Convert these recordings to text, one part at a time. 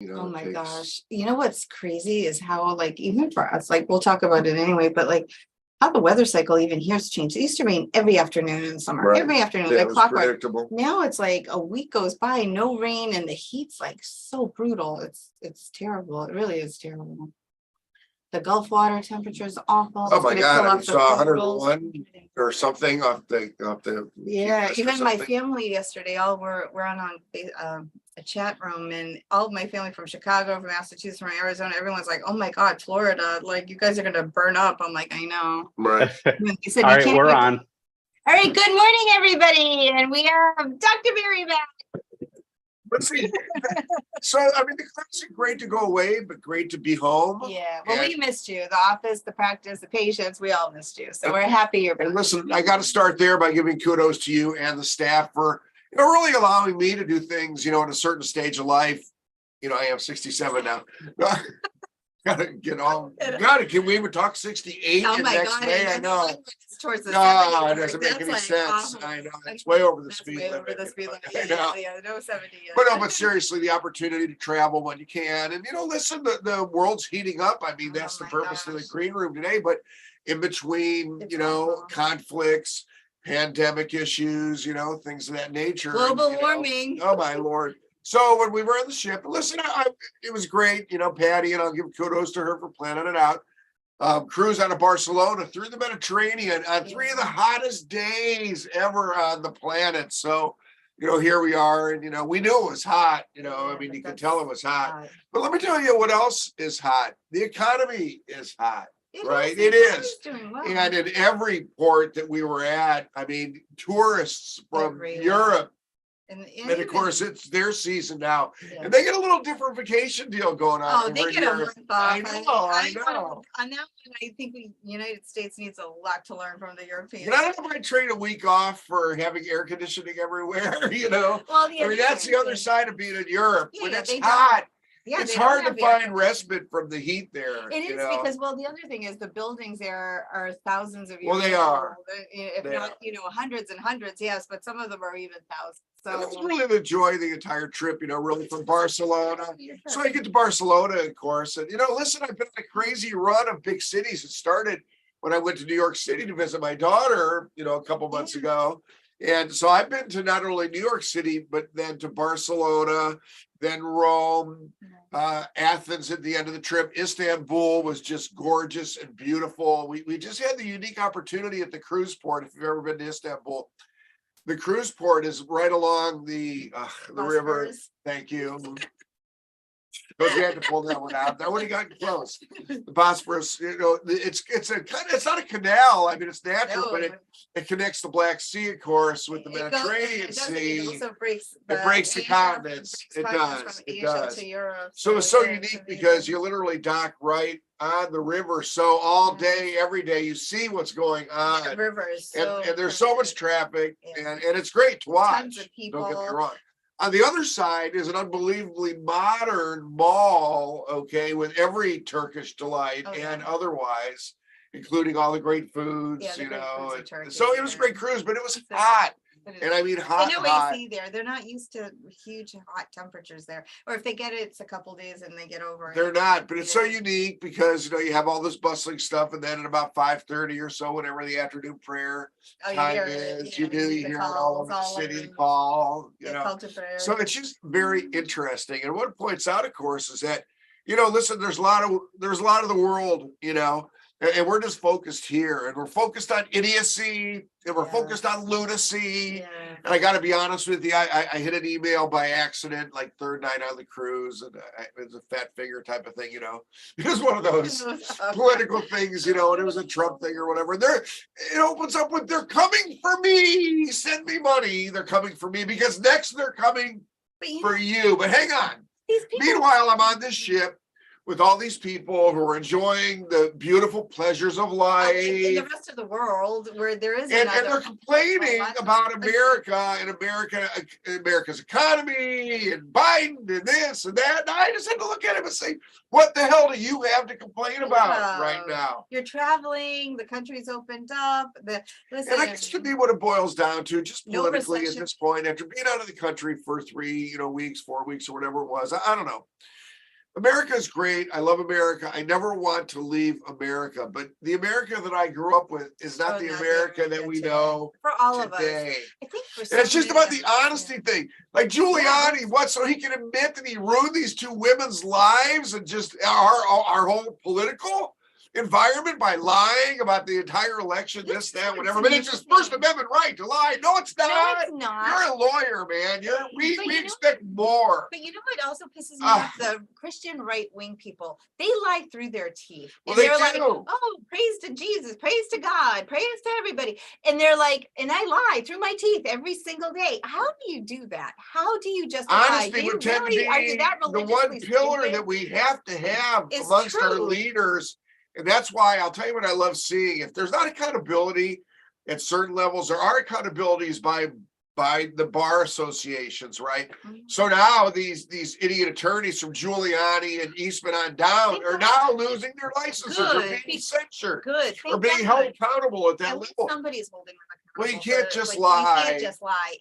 Oh it my takes. gosh. You know what's crazy is how, like, even for us, like, we'll talk about it anyway, but like how the weather cycle even here has changed. It used to rain every afternoon in the summer, Right. every afternoon, Yeah, it like was clockwork. predictable. Now it's like a week goes by, no rain, and the heat's like so brutal. It's terrible. It really is terrible. The Gulf water temperature is awful. Oh It's my gonna God, kill I off the saw corals. 101 or something off the Yeah, Key West or even my something. family yesterday, all we're on a chat room, and all of my family from Chicago, from Massachusetts, from Arizona, everyone's like, "Oh my God, Florida! Like you guys are gonna burn up." I'm like, "I know." Right. They said All you right, can't. we're on. All right, good morning, everybody, and we have Dr. Mary back. Let's see. So I mean, the class is great to go away, but great to be home. Yeah, well, we And- missed you. The office, the practice, the patients, we all missed you. So we're happy you're back. And listen, I got to start there by giving kudos to you and the staff for, really allowing me to do things, at a certain stage of life. I am 67 now. Gotta get on. Can we even talk 68 Oh in my next God, May? I know. it's towards the No, 70 it doesn't make That's any like sense. awful. I know. It's way over the That's speed way limit. over the speed limit. I know. Yeah, no 70 yet. But no, but seriously, the opportunity to travel when you can. And, listen, the world's heating up. I mean, that's the my purpose of the gosh. green room today. But in between, It's awful. conflicts, pandemic issues, things of that nature. Global warming. Oh, my Lord. So when we were on the ship, listen, it was great, Patty, and I'll give kudos to her for planning it out. Cruise out of Barcelona through the Mediterranean on 3 of the hottest days ever on the planet. So, here we are, and we knew it was hot. I mean, you could tell it was hot. But let me tell you what else is hot. The economy is hot. Right? It is. Doing well. And in every port that we were at, I mean, tourists from Europe. And of course, it's their season now, and they get a little different vacation deal going on. Oh, they get a month off. I know. On that one, I think United States needs a lot to learn from the Europeans. But I don't know if I trade a week off for having air conditioning everywhere. Well, I mean, that's the other side of being in Europe. When it's they hot, Yeah, it's they don't hard to have air find respite from the heat there. It is because, well, the other thing is the buildings there are thousands of years Well, they old. are. If They not, are. hundreds and hundreds, yes, but some of them are even thousands. And that's So really the joy of the entire trip, really from Barcelona. So I get to Barcelona, of course. And, listen, I've been on a crazy run of big cities. It started when I went to New York City to visit my daughter, a couple months ago. And so I've been to not only New York City, but then to Barcelona, then Rome, Athens at the end of the trip. Istanbul was just gorgeous and beautiful. We just had the unique opportunity at the cruise port. If you've ever been to Istanbul, the cruise port is right along the river. Thank you. Because we had to pull that one out. That would have gotten close. The Bosphorus, it's not a canal. I mean, it's natural, but it connects the Black Sea, of course, with the Mediterranean Sea. It also breaks the continents. It does. It does. So it's so unique because you literally dock right on the river. So all day, every day, you see what's going on. The river is and there's so much traffic, and it's great to watch. Tons of people. Don't get me wrong. On the other side is an unbelievably modern mall, okay, with every Turkish delight and otherwise, including all the great foods, So it was a great cruise, but it was hot. And I mean, hot. No AC there. They're not used to huge hot temperatures there. Or if they get it, it's a couple days and they get over it. They're not, but it's so unique because you have all this bustling stuff, and then at about 5:30 or so, whenever the afternoon prayer time is, you hear it all over the city call. So it's just very interesting. And what it points out, of course, is that listen, there's a lot of the world, and we're just focused here, and we're focused on idiocy, and we're focused on lunacy. And I got to be honest with you, I hit an email by accident, like third night on the cruise, and it was a fat finger type of thing, It was one of those political things, and it was a Trump thing or whatever. It opens up with, they're coming for me, send me money. They're coming for me because next they're coming for you. But hang on. Meanwhile, I'm on this ship with all these people who are enjoying the beautiful pleasures of life. In the rest of the world, where there is and they're complaining about America and America's economy and Biden and this and that. And I just had to look at him and say, what the hell do you have to complain about right now? You're traveling, the country's opened up. And I guess to me what it boils down to, just politically at this point, after being out of the country for 3 weeks, 4 weeks, or whatever it was, I don't know. America is great. I love America. I never want to leave America, but the America that I grew up with is not the America that we know for all of us. today. I think for And it's just about the us, honesty thing. Like Giuliani, what? So he can admit that he ruined these two women's lives and just our whole political environment by lying about the entire election, this, that, whatever. But it's his First Amendment right to lie. No, it's not. No, it's not. You're a lawyer, man. We expect more. But you know what also pisses me off? The Christian right-wing people, they lie through their teeth. Well, and they're they like, do. oh, praise to Jesus, praise to God, praise to everybody. And they're like, and I lie through my teeth every single day. How do you do that? How do you justify? Honesty would tend to be the one pillar that we have to have amongst our leaders. And that's why I'll tell you what I love seeing. If there's not accountability at certain levels, there are accountabilities by the bar associations, right? So now these idiot attorneys from Giuliani and Eastman on down are now losing their licenses or being censured or being held accountable at that level. Somebody's holding them accountable. Well, you can't just lie. You can't just lie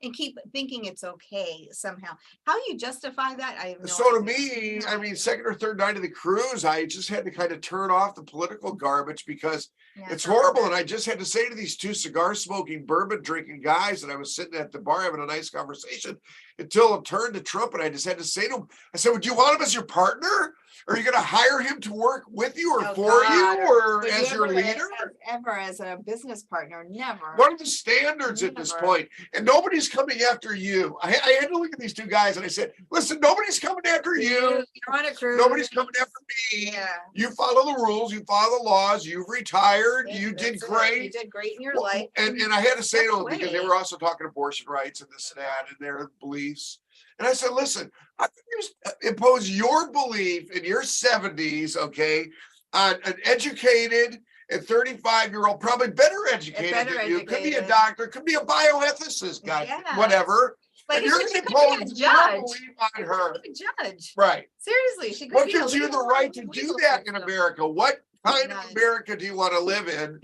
and keep thinking it's okay somehow. How you justify that? I have no So to idea. me, I mean, second or third night of the cruise, I just had to kind of turn off the political garbage because it's horrible. And I just had to say to these two cigar smoking, bourbon drinking guys that I was sitting at the bar having a nice conversation until it turned to Trump. And I just had to say to him, I said, would you want him as your partner? Are you going to hire him to work with you or for you or as your leader? Ever as a business partner, never. What are the standards at this point? And nobody's coming after you. I had to look at these two guys and I said, listen, nobody's coming after you. You're on a cruise. Nobody's coming after me. Yeah. You follow the rules. You follow the laws. You've retired. Yeah, you did great. You did great in your life. And I had to say to them because they were also talking abortion rights and this and that and their beliefs. And I said, listen, I think you impose your belief in your 70s, okay, on an educated and 35-year-old, probably better educated than you. Could be a doctor, could be a bioethicist guy, whatever. Like and you're going to impose your belief on her. Judge. Right. Seriously, she could what gives you the right to do that in America? What kind of America do you want to live in?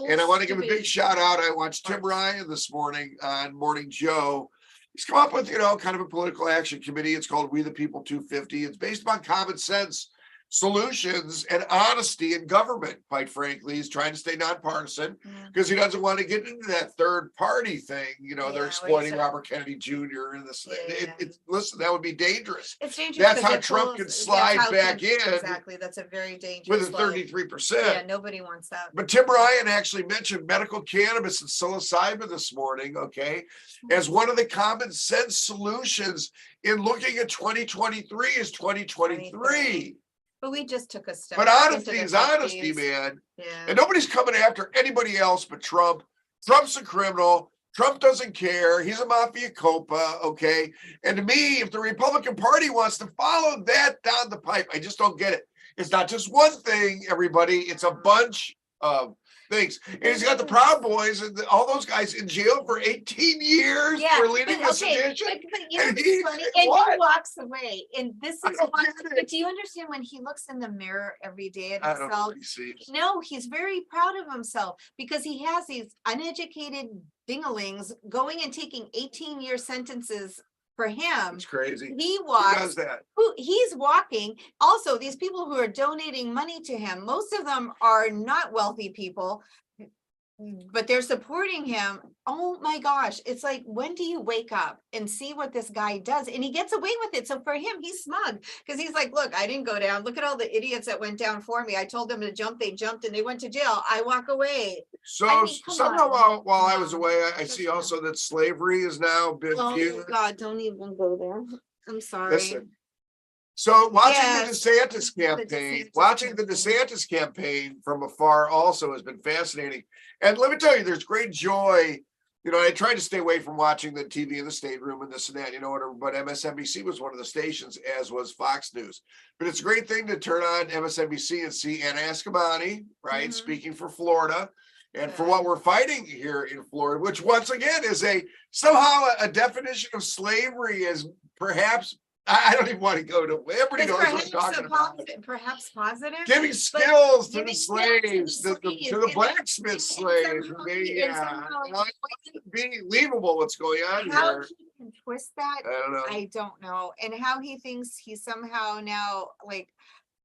And I want to give a big shout out. I watched Tim Ryan this morning on Morning Joe. He's come up with, kind of a political action committee. It's called We the People 250. It's based on common sense solutions and honesty in government, quite frankly. He's trying to stay nonpartisan because he doesn't want to get into that third party thing. They're exploiting Robert Kennedy Jr. and this. Listen, that would be dangerous. It's dangerous. That's how Trump can slide back in. Exactly. That's a very dangerous. With a 33%. Yeah, nobody wants that. But Tim Ryan actually mentioned medical cannabis and psilocybin this morning, okay, as one of the common sense solutions in looking at 2023 is 2023. But we just took a step. But honesty is honesty, man. Yeah. And nobody's coming after anybody else but Trump. Trump's a criminal. Trump doesn't care. He's a mafia copa, okay? And to me, if the Republican Party wants to follow that down the pipe, I just don't get it. It's not just one thing, everybody. It's a bunch of things. And he's got the Proud Boys and all those guys in jail for 18 years for leading a sedition. But and he walks away. And this is but do you understand when he looks in the mirror every day at himself? I don't know what he sees. No, he's very proud of himself because he has these uneducated dinglings going and taking 18-year sentences. For him, it's crazy. He walks. Who does that? He's walking. Also, these people who are donating money to him, most of them are not wealthy people, but they're supporting him. Oh my gosh. It's like, when do you wake up and see what this guy does? And he gets away with it. So for him, he's smug because he's like, look, I didn't go down. Look at all the idiots that went down for me. I told them to jump. They jumped and they went to jail. I walk away. So somehow while I was away, I see also that slavery has now been Oh God, don't even go there. I'm sorry. Listen. So watching the DeSantis campaign, the DeSantis campaign from afar also has been fascinating. And let me tell you, there's great joy. I tried to stay away from watching the TV in the stateroom and this and that, whatever, but MSNBC was one of the stations, as was Fox News. But it's a great thing to turn on MSNBC and see Anna Escamani, right, speaking for Florida. And for what we're fighting here in Florida, which once again is somehow a definition of slavery as perhaps I don't even want to go to, everybody knows what I'm Perhaps talking about. perhaps positive. Giving skills to the giving skills slaves, to the to slaves, the and blacksmith slaves. somehow Yeah, somehow it's unbelievable what's going on how here. he can twist that, I don't know. I don't know. And how he thinks he's somehow now like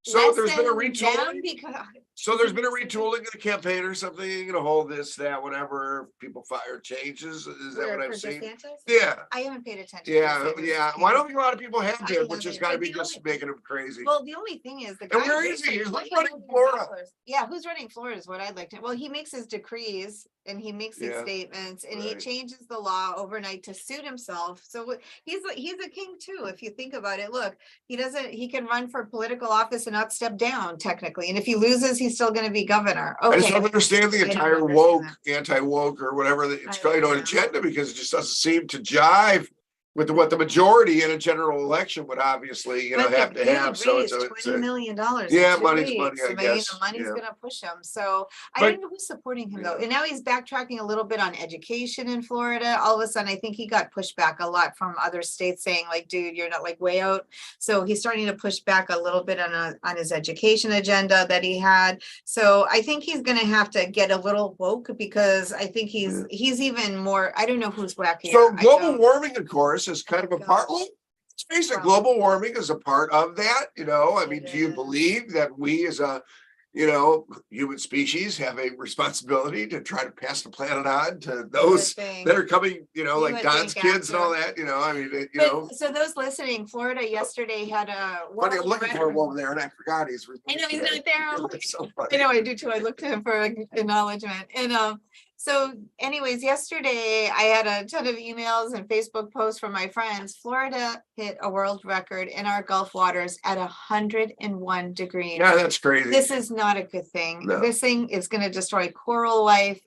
So there's been a lessen them retooling. because So there's been a retooling of the campaign or something, you know, hold this, that, whatever, people fire changes. Is that where what for I've seen? DeSantis? Yeah. I haven't paid attention. to Yeah, this. It was yeah. kind Well, I of- don't think a lot of people have I been, love which has it, got to but be the just only- making them crazy. Well, the only thing is the And guy. where makes is he? like Who's $20 running million. Florida? Yeah, who's running Florida is what I'd like to. Well, he makes his decrees and he makes these Yeah, statements and he right. changes the law overnight to suit himself. So he's a king too, if you think about it. Look, he can run for political office and not step down technically. And if he loses, he's still going to be governor. I just Okay. don't understand the I don't entire understand woke, that. anti-woke or whatever it's I called, don't know. agenda, because it just doesn't seem to jive with what the majority in a general election would obviously, But the have to dude have. So raised it's $20 million in yeah, 2 money's money, weeks. I I mean, guess. the money's Yeah. gonna push him. So I But- don't know who's supporting him though. Yeah. And now he's backtracking a little bit on education in Florida. All of a sudden, I think he got pushed back a lot from other states saying like, dude, you're not like way out. So he's starting to push back a little bit on his education agenda that he had. So I think he's gonna have to get a little woke because I think he's even more, I don't know who's wackier. So I global don't- warming, of course, is kind of a part. gosh. Well, let's face it, From- global warming is a part of that. I mean, It do you is. believe that we as a human species have a responsibility to try to pass the planet on to those thing. that are coming, like would Don's think kids and all after. that, I mean, But, so those listening, Florida yesterday had a. funny, I'm world looking for him record- over there and I forgot he's. I know he's not there. It's so I funny. know, I do too. I looked to him for acknowledgement. And so anyways, yesterday I had a ton of emails and Facebook posts from my friends. Florida hit a world record in our Gulf waters at 101 degrees. Yeah, that's crazy. This is not a good thing. No. This thing is gonna destroy coral life,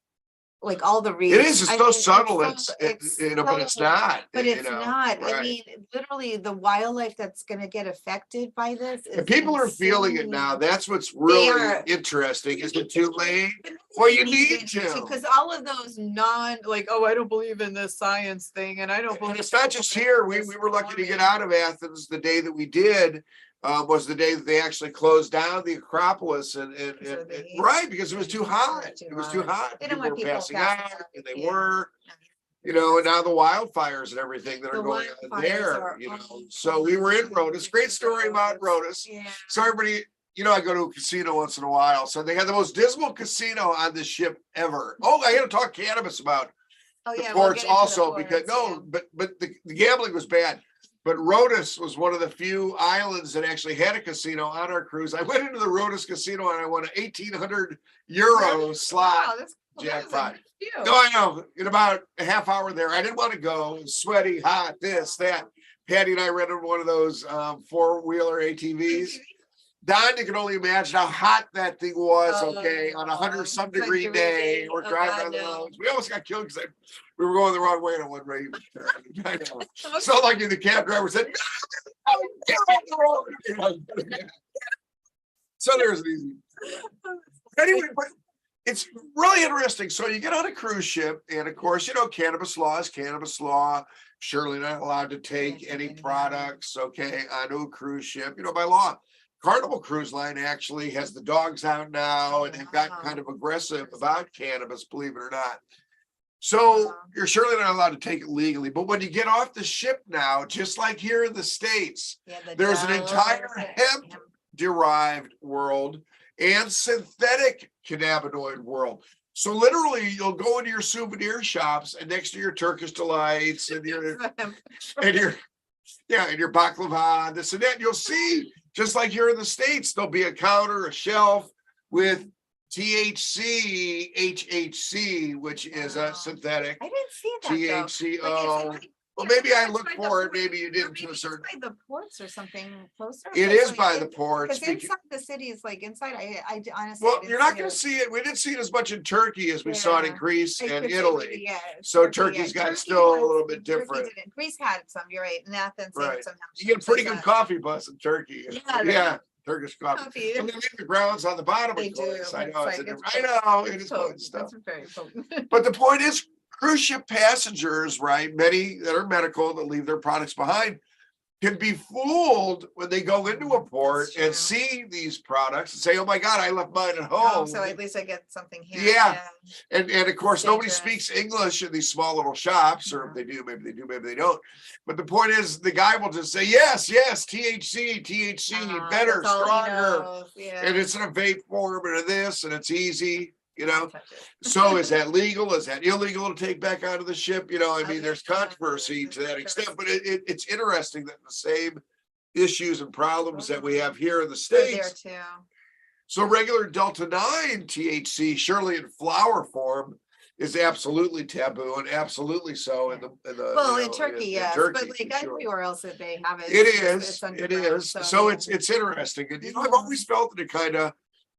like all the reefs. It is, it's I so mean, subtle, so- but it's so- not. But it's not. I right. mean, literally the wildlife that's gonna get affected by this. And is people are feeling it now. insane. That's what's really are. interesting. Is it too late? Well, you need to. Because all of those oh, I don't believe in this science thing and I don't believe. And it's not just here. We were lucky to get out of Athens the day that we did. Was the day that they actually closed down the Acropolis and Because of the heat. right, because it was too hot. Too It was too hot. They don't People want were people passing passing out, out. and they Yeah. were, and now the wildfires and everything that are The going on wildfires there, are So we were in Rotus. Great story about Rotus. Yeah. So everybody, I go to a casino once in a while. So they had the most dismal casino on this ship ever. Oh, I got to talk cannabis about Oh, the yeah. we'll ports get into the also because ports, but the gambling was bad. But Rotus was one of the few islands that actually had a casino on our cruise. I went into the Rotus casino and I won an 1,800 euro slot. Wow, that's cool. That was jackpot. cute. No, I know. In about a half hour there, I didn't want to go. It was sweaty, hot, this, that. Patty and I rented one of those 4-wheeler ATVs. Don, you can only imagine how hot that thing was, okay, on a 100-some degree day. We're driving God, on the no. roads. We almost got killed because we were going the wrong way on one rate. I know. So lucky the cab driver said, "No, get off the road." So there's an easy. Anyway, but it's really interesting. So you get on a cruise ship, and of course, cannabis law is cannabis law. Surely not allowed to take any products, okay, onto a cruise ship, by law. Carnival Cruise Line actually has the dogs out now and have gotten kind of aggressive about cannabis, believe it or not. So you're surely not allowed to take it legally. But when you get off the ship now, just like here in the States, there's an entire hemp-derived world and synthetic cannabinoid world. So literally, you'll go into your souvenir shops and next to your Turkish delights and your baklava, this and that, you'll see, just like here in the States, there'll be a counter, a shelf with THC, HHC, which is a synthetic. I didn't see that THCO. Well, maybe I looked for it. Maybe you didn't to a certain. By the ports or something closer. It is by the ports. Because inside the cities, like inside, I honestly. Well, you're not going to see it. We didn't see it as much in Turkey as we saw it in Greece and Italy. Yeah, so Turkey's got still a little bit different. Greece had some. You're right. In Athens, right. Somehow. You get a pretty good coffee bus in Turkey. Yeah. Turkish coffee. And they leave the grounds on the bottom of the place. I know. It is good stuff. Very potent. But the point is, cruise ship passengers, right? Many that are medical that leave their products behind. can be fooled when they go into a port and see these products and say, oh my God, I left mine at home. So at least I get something here. Yeah. And of course, nobody speaks English in these small little shops, or if they do, maybe they don't. But the point is, the guy will just say, yes, THC, better, stronger. And it's in a vape form and this, and it's easy. So is that legal? Is that illegal to take back out of the ship? I mean, there's controversy to that extent, but it's interesting that the same issues and problems that we have here in the States. So regular Delta 9 THC, surely in flower form, is absolutely taboo, and absolutely so in Turkey, yes, but like everywhere else that they have it. It is. So it's interesting, and I've always felt that it kind of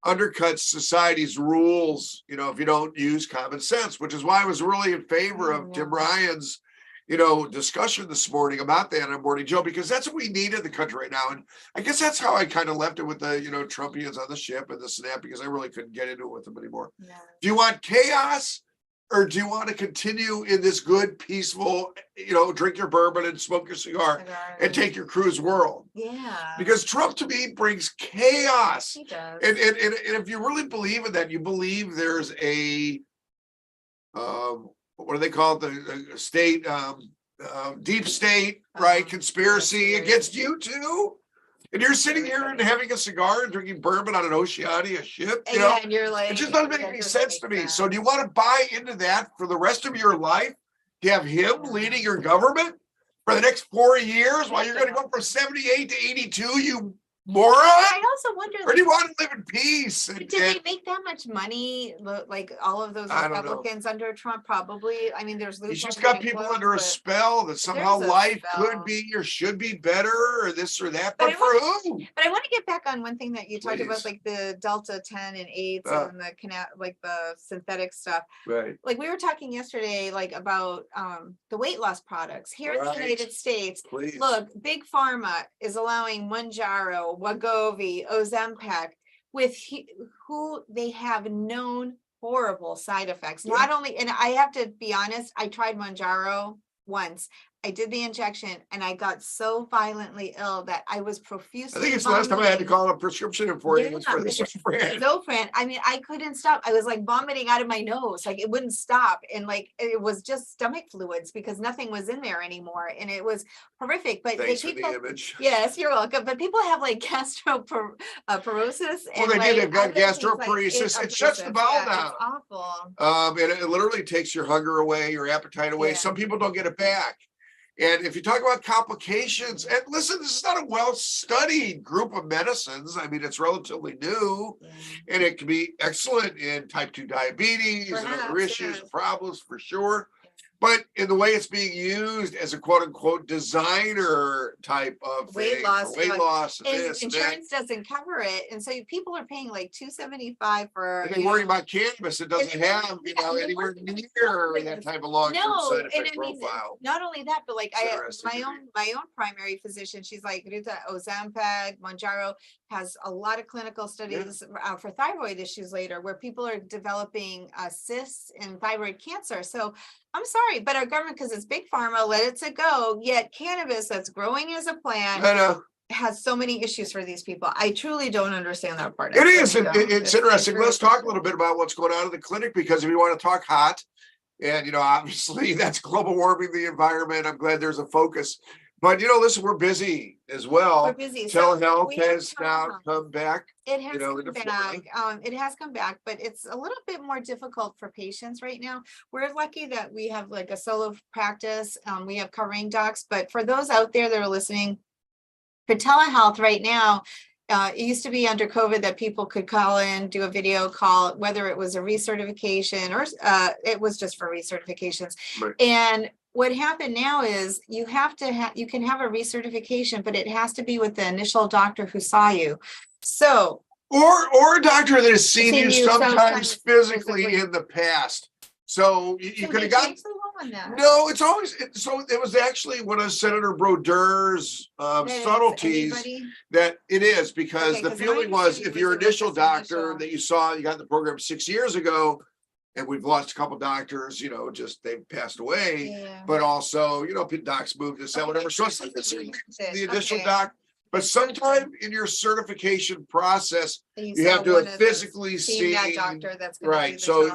undercuts society's rules, if you don't use common sense, which is why I was really in favor of Tim Ryan's, discussion this morning about that on Morning Joe, because that's what we need in the country right now. And I guess that's how I kind of left it with the, Trumpians on the ship and this and that, because I really couldn't get into it with them anymore. Yeah. Do you want chaos, or do you want to continue in this good, peaceful, drink your bourbon and smoke your cigar and take your cruise world? Yeah. Because Trump, to me, brings chaos. He does. And if you really believe in that, you believe there's a, what do they call it? The state, deep state, right? Conspiracy against you too. And you're sitting here and having a cigar and drinking bourbon on an Oceania ship, and you're like, it just doesn't make any sense to me. So do you want to buy into that for the rest of your life? To have him leading your government for the next 4 years while you're going to go from 78 to 82, you moron? I also wonder, or do you want to live in peace? Did they make that much money? Like all of those Republicans under Trump, probably. I mean, there's he's just got people under a spell that somehow life could be or should be better, or this or that. But for who? But I want to get back on one thing that you talked about, like the Delta 10 and 8 and the synthetic stuff. Right. Like we were talking yesterday, like about the weight loss products here in the United States. Please. Look, Big Pharma is allowing Mounjaro, Wegovy, Ozempic, with who they have known horrible side effects. Not only, and I have to be honest, I tried Mounjaro once. I did the injection and I got so violently ill that I was profusely I think it's the last time I had to call a prescription for you for the Zofran. I mean, I couldn't stop. I was like vomiting out of my nose. Like it wouldn't stop. And like, it was just stomach fluids because nothing was in there anymore. And it was horrific. But thanks for the image. Yes, you're welcome. But people have like gastroparesis. Well, they do. They've got gastroparesis. It shuts the bowel down. It's awful. And it literally takes your hunger away, your appetite away. Some people don't get it back. And if you talk about complications, and listen, this is not a well-studied group of medicines. I mean, it's relatively new, and it can be excellent in type 2 diabetes and other issues and problems for sure. But in the way it's being used as a quote unquote designer type of weight thing, loss, and insurance doesn't cover it, and so people are paying like $275 for. And they worry about cannabis; it doesn't have anywhere near that type of long-term side effect profile. Not only that, but like my own primary physician, she's like, Ruta, Ozempic, Mounjaro has a lot of clinical studies for thyroid issues later, where people are developing cysts and thyroid cancer. So I'm sorry, but our government, because it's big pharma, let it go. Yet cannabis that's growing as a plant has so many issues for these people. I truly don't understand that part. It is. It's interesting. Let's talk a little bit about what's going on in the clinic, because if you want to talk hot, and obviously that's global warming, the environment. I'm glad there's a focus. But listen, we're busy as well. We're busy. Telehealth has now come back. It has come back. It has come back, but it's a little bit more difficult for patients right now. We're lucky that we have like a solo practice. We have covering docs, but for those out there that are listening, for telehealth right now, it used to be under COVID that people could call in, do a video call, whether it was a recertification or it was just for recertifications. Right. And what happened now is you have to you can have a recertification, but it has to be with the initial doctor who saw you. So or a doctor that has seen you sometimes physically in the past. So you could have gotten. No, it's always so. It was actually one of Senator Brodeur's subtleties that it is, because the feeling was if your initial doctor that you saw, you got in the program 6 years ago, And we've lost a couple doctors, you know, just they've passed away, Yeah. but also, you know, docs moved this out, whatever. So it's like the additional doc. But sometime in your certification process, you have to have physically seen that doctor that's right. So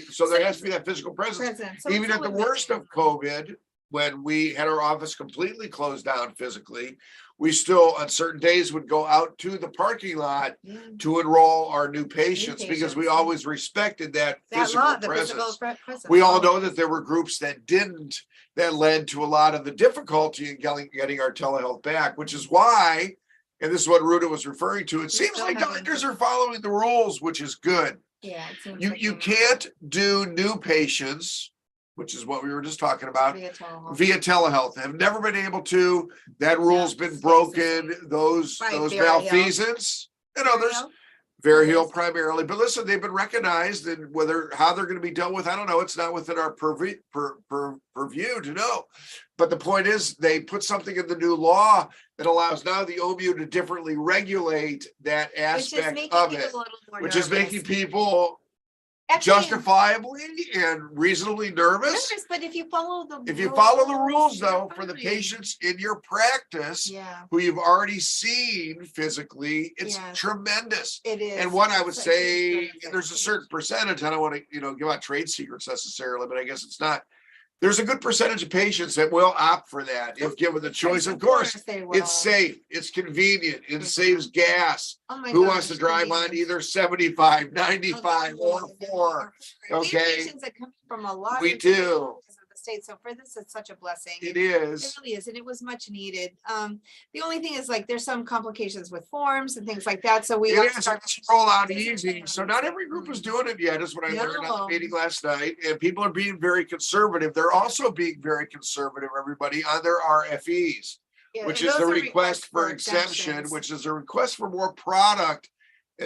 so there has to be that physical presence. So Even at the worst of COVID, when we had our office completely closed down physically, we still on certain days would go out to the parking lot to enroll our new patients because we always respected that physical presence. We all know that there were groups that didn't, that led to a lot of the difficulty in getting our telehealth back, which is why, and this is what Ruta was referring to, it seems like doctors are following the rules, which is good. Yeah, you can't do new patients, which is what we were just talking about, via telehealth. Have never been able to. That rule's been broken. Those malfeasance and others, Heal primarily. But listen, they've been recognized, and how they're going to be dealt with, I don't know. It's not within our purview to know. But the point is, they put something in the new law that allows now the OMU to differently regulate that aspect of it, which is making people justifiably and reasonably nervous. But if you follow the rules though, for the patients in your practice who you've already seen physically, it's tremendous. It is. And what I would say, there's a certain percentage, I don't want to give out trade secrets necessarily, but I guess it's not. There's a good percentage of patients that will opt for that if given the choice. Of course, it's safe, it's convenient, it saves gas. Who wants to drive on either 75, 95, or 4? Okay. Patients that come from a lot we of do. State. So for this, it's such a blessing. It is. It really is, and it was much needed. The only thing is, like, there's some complications with forms and things like that. So we roll out easy. So not every group is doing it yet, is what I learned at the meeting last night. And people are being very conservative. They're also being very conservative, everybody, on their RFEs, which is the request for exemption, which is a request for more product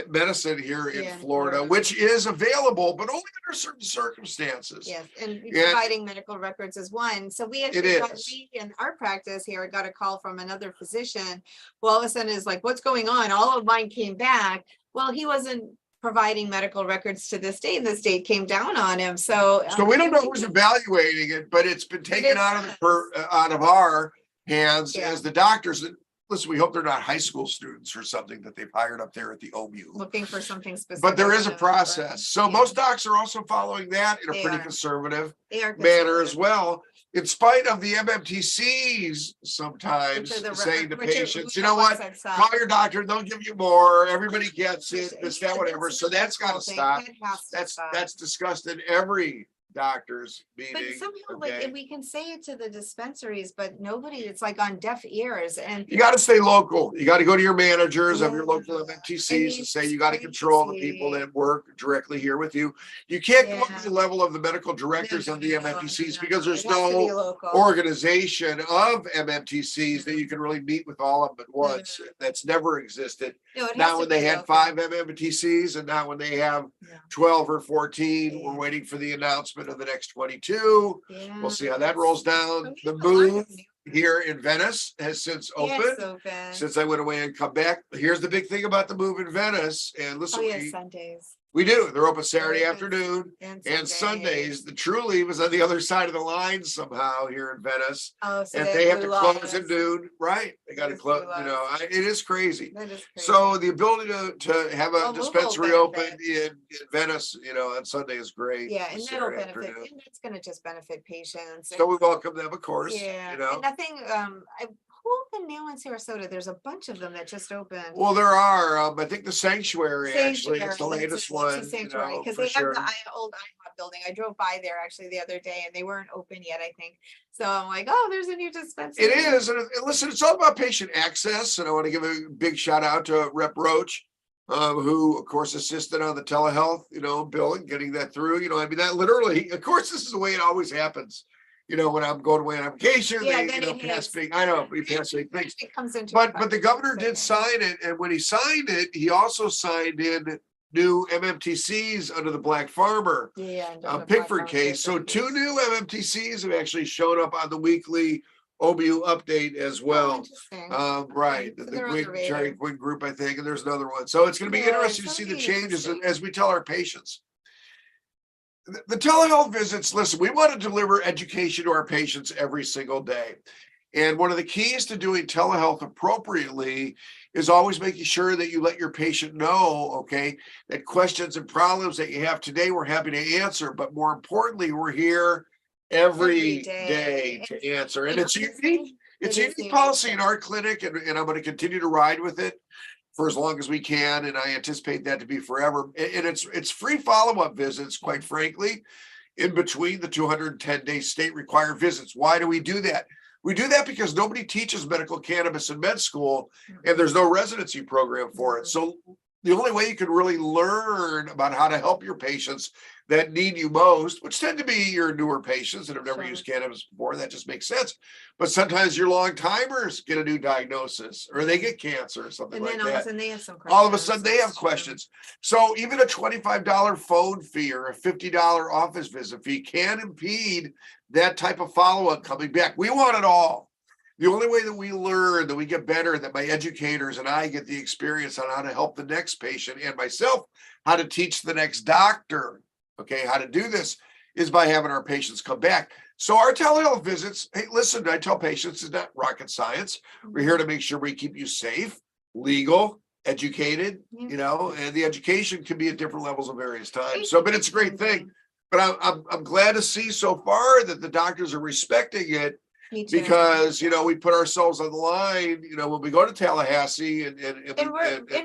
medicine here in Florida, which is available, but only under certain circumstances. Yes, and providing medical records is one. So we actually in our practice here got a call from another physician. Well, all of a sudden is like, what's going on? All of mine came back. Well, he wasn't providing medical records to this date, and this date came down on him. So we don't know who's evaluating it, but it's been taken out of our hands as the doctors. And listen, we hope they're not high school students or something that they've hired up there at the OMU. Looking for something specific. But there is a process. So most docs are also following that in a pretty conservative manner as well. In spite of the MMTCs sometimes saying to patients, you know what, call your doctor, they'll give you more. Everybody gets it, this, that, whatever. So that's got to stop. That's discussed in every doctor's meeting. But somehow, like, we can say it to the dispensaries, but nobody, it's like on deaf ears. And you got to stay local. You got to go to your managers of your local MMTCs and say you got to control the people that work directly here with you. You can't go up to the level of the medical directors of the MMTCs because there's no organization of MMTCs that you can really meet with all of them at once. That's never existed. Not when they had 5 MMTCs, and not when they have 12 or 14. We're waiting for the announcement of the next 22. We'll see how that rolls down. The move here in Venice has since opened. Since I went away and come back. Here's the big thing about the move in Venice. And listen, Sundays. We do. They're open Saturday afternoon and Sundays. The Truly was on the other side of the line somehow here in Venice. And they have to close at noon. Right. They got to close. It is crazy. So the ability to have a dispensary open in Venice, on Sunday is great. Yeah, and that'll benefit. And it's going to just benefit patients. So we welcome them, of course. Yeah. And nothing. Who opened now in Sarasota? There's a bunch of them that just opened. Well, there are. I think the Sanctuary actually is the latest one. The Sanctuary, because they have the old IHOP building. I drove by there actually the other day, and they weren't open yet, I think. So I'm like, oh, there's a new dispensary. It is, and listen, it's all about patient access. And I want to give a big shout out to Rep Roach, who of course assisted on the telehealth, bill and getting that through. That literally, of course, this is the way it always happens. When I'm going away on vacation, they pass big. I know we pass big things. But the governor did sign it, and when he signed it, he also signed in new MMTCs under the Black Farmer Pickford case. So 2 new MMTCs have actually shown up on the weekly OBU update as well. Right, the Cherry Quinn group, I think, and there's another one. So it's going to be interesting to see the changes as we tell our patients. The telehealth visits, listen, we want to deliver education to our patients every single day. And one of the keys to doing telehealth appropriately is always making sure that you let your patient know, okay, that questions and problems that you have today, we're happy to answer. But more importantly, we're here every day to answer. And it's unique. It's a unique policy in our clinic, and I'm going to continue to ride with it for as long as we can, and I anticipate that to be forever. And it's free follow-up visits, quite frankly, in between the 210-day state required visits. Why do we do that? We do that because nobody teaches medical cannabis in med school, and there's no residency program for it. So the only way you can really learn about how to help your patients that need you most, which tend to be your newer patients that have never used cannabis before, that just makes sense. But sometimes your long timers get a new diagnosis, or they get cancer or something like that. All of a sudden they have some questions. All of a sudden they have questions. So even a $25 phone fee or a $50 office visit fee can impede that type of follow-up coming back. We want it all. The only way that we learn, that we get better, that my educators and I get the experience on how to help the next patient, and myself how to teach the next doctor, okay, how to do this, is by having our patients come back. So our telehealth visits, hey, listen, I tell patients, it's not rocket science. We're here to make sure we keep you safe, legal, educated, you know, and the education can be at different levels of various times. So, but it's a great thing. But I'm glad to see so far that the doctors are respecting it. Because, you know, we put ourselves on the line, you know, when we go to Tallahassee and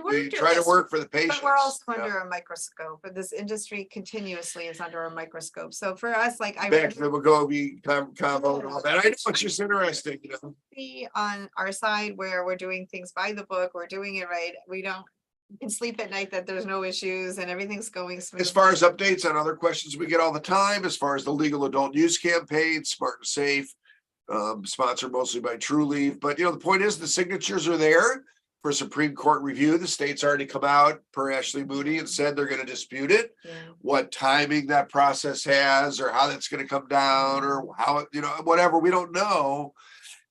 we try to work for the patients. But we're also under a microscope, but this industry continuously is under a microscope. So for us, like back to the Wegovy combo and all that. I know it's just interesting, you know. See on our side where we're doing things by the book, we're doing it right. We can sleep at night that there's no issues and everything's going smooth. As far as updates on other questions we get all the time, as far as the legal adult use campaign, Smart and Safe, sponsored mostly by True Leaf. But, you know, the point is the signatures are there for Supreme Court review. The state's already come out per Ashley Moody and said they're going to dispute it. What timing that process has, or how that's going to come down, or how, you know, whatever, we don't know.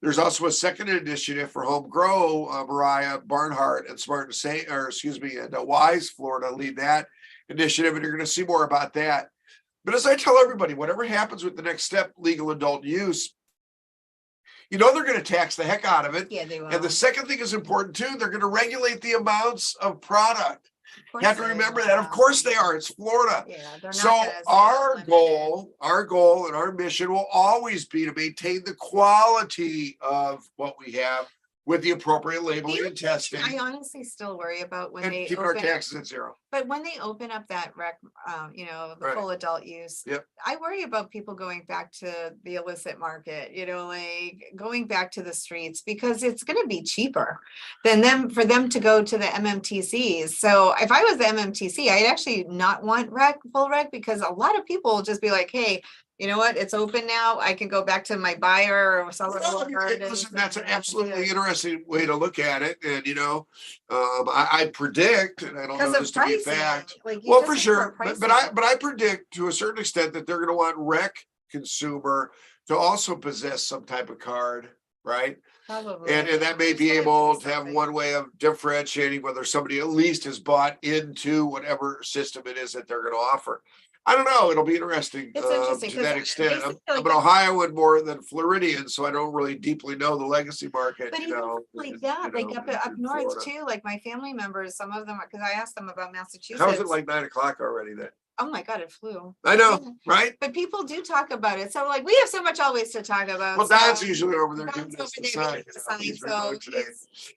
There's also a second initiative for home grow. Mariah Barnhart and Smart and Safe, or excuse me, and Wise, Florida, lead that initiative, and you're going to see more about that. But as I tell everybody, whatever happens with the next step, legal adult use, you know, they're going to tax the heck out of it. Yeah, they will. And the second thing is important too. They're going to regulate the amounts of product. You have to remember that. Of course they are. It's Florida. Yeah, they're not so our goal and our mission will always be to maintain the quality of what we have with the appropriate labeling and testing. I honestly still worry about when they keep our taxes at zero. But when they open up that you know, the full adult use, I worry about people going back to the illicit market, you know, like going back to the streets, because it's going to be cheaper than for them to go to the MMTCs. So if I was the MMTC, I'd actually not want full rec, because a lot of people will just be like, hey, you know what? It's open now. I can go back to my buyer or sell it. Listen, that's an absolutely interesting way to look at it. And, you know, I predict, and I don't know this to be a fact. Like, well, for sure. But I predict to a certain extent that they're going to want rec consumer to also possess some type of card, right? Probably. And that may be able to have one way of differentiating whether somebody at least has bought into whatever system it is that they're going to offer. I don't know. It'll be interesting, to that extent. I'm an Ohioan more than Floridian, so I don't really deeply know the legacy market. But like that, like up north too, like my family members, some of them, because I asked them about Massachusetts. How is it like 9 o'clock already then? Oh my God, it flew. I know, right? But people do talk about it. So like we have so much always to talk about. Well, Don's usually over there doing this sign. So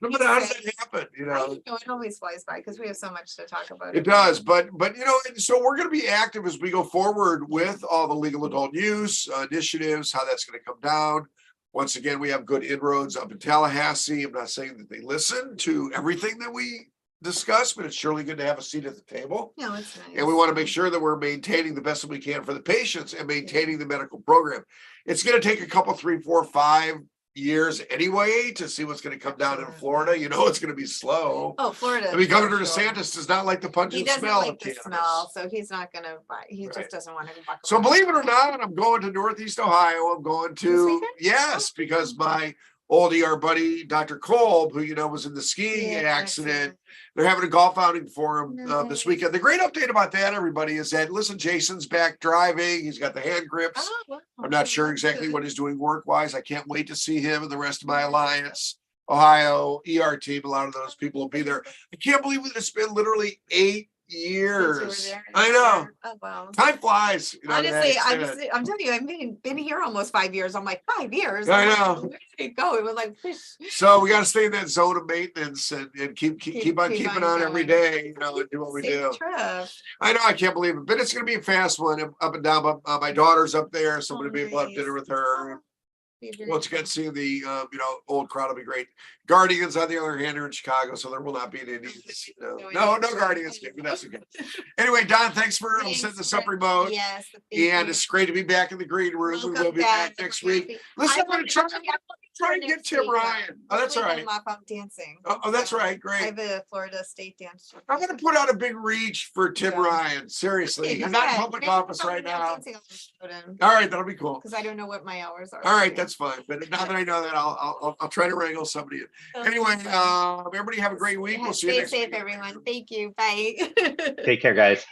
but how does that happen? You know, it always flies by because we have so much to talk about. It does, but you know, so we're going to be active as we go forward with all the legal adult use initiatives, how that's going to come down. Once again, we have good inroads up in Tallahassee. I'm not saying that they listen to everything that we discuss, but it's surely good to have a seat at the table. No, it's nice. And we want to make sure that we're maintaining the best that we can for the patients and maintaining the medical program. It's going to take a couple, 3, 4, 5 years anyway to see what's going to come down in Florida. You know, it's going to be slow. Oh, Florida. I mean, Governor DeSantis does not like the pungent smell of cannabis. Smell, so he's not going to buy. He just doesn't want to buy. So believe it or not, I'm going to Northeast Ohio. I'm going to, yes, because my old ER buddy, Dr. Kolb, who, you know, was in the skiing accident. They're having a golf outing for him this weekend. The great update about that, everybody, is that, listen, Jason's back driving. He's got the hand grips. I'm not sure exactly what he's doing work-wise. I can't wait to see him and the rest of my Alliance Ohio ER team. A lot of those people will be there. I can't believe it's been literally 8 years. I know. Oh, wow. Time flies. You know, Honestly, I'm telling you, I've been here almost 5 years. I'm like, 5 years. I know. Where did it go? It was like, so we got to stay in that zone of maintenance and keep on keeping on every day, you know, and do what we do. Trip. I know, I can't believe it, but it's going to be a fast one up and down. But my daughter's up there, so I'm going to be able to have dinner with her. Once again, seeing the you know, old crowd will be great. Guardians, on the other hand, are in Chicago, so there will not be any Indians. No Guardians. But that's okay. Anyway, Don, thanks for setting this up remote. Yes, and it's great to be back in the green room. We will be back next week. Listen, I'm going to try and get Tim Ryan. Oh, that's all right. I'm dancing. Oh, that's right. Great. I have a Florida State dance. I'm going to put out a big reach for Tim Ryan. Seriously, I'm not in public office right now. All right, that'll be cool. Because I don't know what my hours are. All right, that's fine. But now that I know that, I'll try to wrangle somebody in. Anyway, everybody have a great week. We'll see you next week. Stay safe, everyone. Thank you. Bye. Take care, guys.